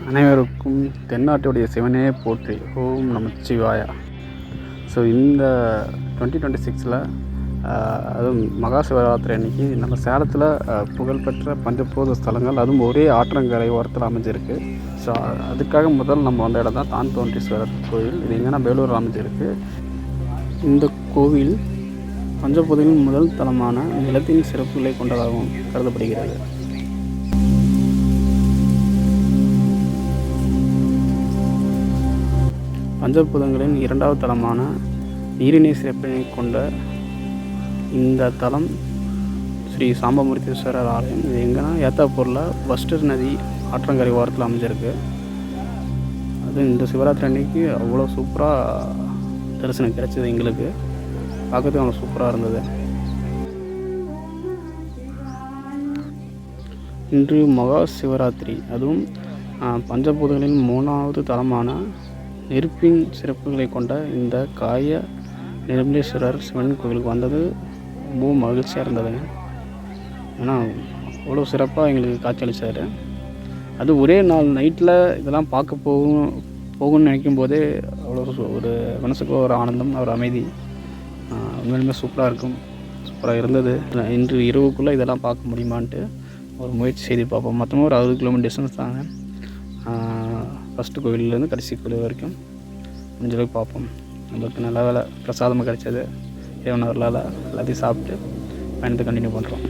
அனைவருக்கும் தென்னாட்டுடைய சிவனே போற்றி. ஓம் நமச்சிவாயா. ஸோ இந்த 2026 அதுவும் மகா சிவராத்திரி அன்னைக்கு நம்ம சேலத்தில் புகழ்பெற்ற பஞ்சபூத ஸ்தலங்கள், அதுவும் ஒரே ஆற்றங்கரை ஓரத்தில் அமைஞ்சிருக்கு. ஸோ அதுக்காக முதல் நம்ம வந்த இடம் தான் தான்தோன்றீஸ்வரர் கோயில். இது எங்கன்னா வேலூர் அமைஞ்சிருக்கு. இந்த கோவில் பஞ்சபூதங்களின் முதல் தலமான நிலத்தின் சிறப்புகளை கொண்டதாகவும் கருதப்படுகிறது. பஞ்சபூதங்களின் இரண்டாவது தலமான நீரினை சிறப்பினை கொண்ட இந்த தலம் ஸ்ரீ சாம்பமூர்த்தீஸ்வரர் ஆலயம். இது எங்கன்னா ஏத்தாப்பூரில் வஸ்டர் நதி ஆற்றங்கரை ஓரத்தில் அமைஞ்சிருக்கு. அது இந்த சிவராத்திரி அன்னைக்கு அவ்வளோ சூப்பராக தரிசனம் கிடைச்சிது. எங்களுக்கு பார்க்கறதுக்கு அவ்வளோ சூப்பராக இருந்தது. இன்று மகா சிவராத்திரி, அதுவும் பஞ்சபூதங்களின் 3வது தலமான நெருப்பின் சிறப்புகளை கொண்ட இந்த காய நிரம்பலேஸ்வரர் சிவன் கோவிலுக்கு வந்தது ரொம்பவும் மகிழ்ச்சியாக இருந்ததுங்க. ஏன்னா அவ்வளோ சிறப்பாக எங்களுக்கு காட்சியளித்தார். அது ஒரே நாள் நைட்டில் இதெல்லாம் பார்க்க போகும்னு நினைக்கும் போதே அவ்வளோ ஒரு மனசுக்கு ஒரு ஆனந்தம், ஒரு அமைதி. உண்மையிலுமே சூப்பராக இருந்தது. இன்று இரவுக்குள்ளே இதெல்லாம் பார்க்க முடியுமான்ட்டு ஒரு முயற்சி செய்து பார்ப்போம். மொத்தமாக ஒரு 60 கிலோமீட்டர் டிஸ்டன்ஸ் தாங்க. ஃபஸ்ட்டு கோவிலேருந்து கடைசி கோவில் வரைக்கும் முடிஞ்சளவுக்கு பார்ப்போம். நம்மளுக்கு நல்ல வேலை பிரசாதமாக கிடைச்சது. இறைவனவர்களால் எல்லாத்தையும் சாப்பிட்டு பயணத்தை கண்டினியூ பண்ணுறோம்.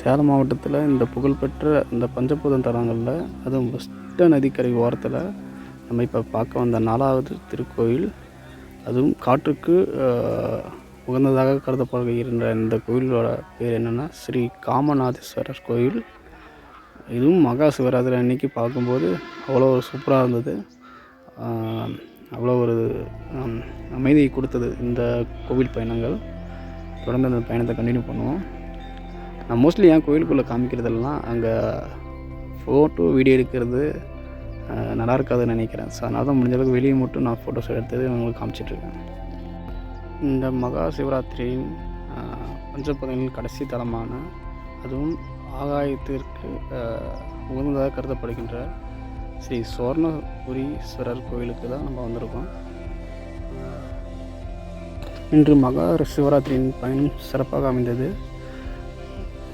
சேலம் மாவட்டத்தில் இந்த புகழ்பெற்ற இந்த பஞ்சபூத தலங்களில், அதுவும் வஸ்ட நதிக்கரை ஓரத்தில் நம்ம இப்போ பார்க்க வந்த 4வது திருக்கோயில், அதுவும் காற்றுக்கு உகந்ததாக கருதப்படுகின்ற இந்த கோயிலோட பேர் என்னென்னா ஸ்ரீ காமநாதேஸ்வரர் கோயில். இதுவும் மகா சிவராத்திரி அன்னைக்கு பார்க்கும்போது அவ்வளோ ஒரு சூப்பராக இருந்தது. அவ்வளோ ஒரு அமைதியை கொடுத்தது இந்த கோவில் பயணங்கள். தொடர்ந்து அந்த பயணத்தை கண்டினியூ பண்ணுவோம். நான் மோஸ்ட்லி ஏன் கோயிலுக்குள்ளே காமிக்கிறதெல்லாம் அங்கே ஃபோட்டோ வீடியோ எடுக்கிறது நல்லா இருக்காதுன்னு நினைக்கிறேன். ஸோ அதனால தான் முடிஞ்ச அளவுக்கு வெளியே மட்டும் நான் ஃபோட்டோஸ் எடுத்தது உங்களுக்கு காமிச்சிட்ருக்கேன். இந்த மகா சிவராத்திரியின் பஞ்சபூதங்களின் கடைசி தலமான, அதுவும் ஆகாயத்திற்கு உகந்ததாக கருதப்படுகின்ற ஸ்ரீ சுவர்ணபுரீஸ்வரர் கோவிலுக்கு தான் நம்ம வந்திருக்கோம். இன்று மகா சிவராத்திரியின் பயணம் சிறப்பாக அமைந்தது.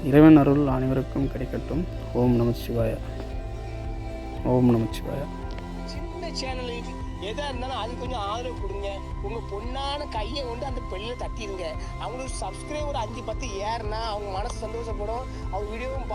இறைவன் அருள் அனைவருக்கும் கிடைக்கட்டும். ஓம் நமச்சிவாயா. ஓம் நமச்சிவாயா. சின்ன சேனலுக்கு எதாக இருந்தாலும் அது கொஞ்சம் ஆதரவு கொடுங்க. உங்கள் பொண்ணான கையை கொண்டு அந்த பெல்லில் தட்டிடுங்க. அவங்களுக்கு சப்ஸ்கிரைபர் 5-10 ஏறுனா அவங்க மனசு சந்தோஷப்படும். அவங்க வீடியோவும்